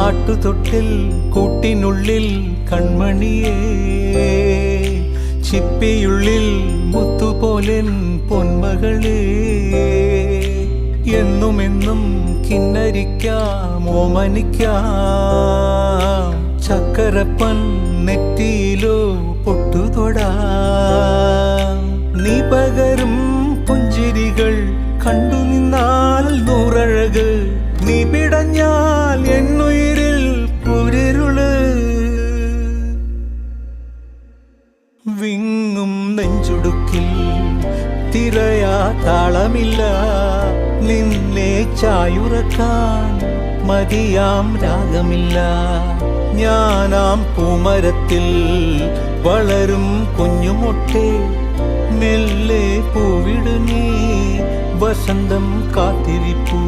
ആട്ടുതൊട്ടിൽ കൂട്ടിനുള്ളിൽ കൺമണിയേ, ചിപ്പിയുള്ളിൽ മുത്തുപോലെൻ പൊന്മകളേ, എന്നുമെന്നും കിന്നരിക്കാം ഓമനിക്കാം, ചക്കരപ്പൻ നെറ്റിയിലോ പൊട്ടുതൊടാം. നീ പകരും പുഞ്ചിരികൾ കണ്ടു നിന്നാൽ നൂറഴക്, നീ പിടഞ്ഞാൽ എന്നുയിരിൽ കുരിരുള്. വിങ്ങും നെഞ്ചുടുക്കിൽ തിരയാ താളമില്ല, നിന്നെ ചായുറക്കാൻ മതിയാം രാഗമില്ല. ഞാനാം പൂമരത്തിൽ വളരും കുഞ്ഞുമൊട്ടെ, മെല്ലെ പൂവിടു നീ വസന്തം കാത്തിരിപ്പൂ.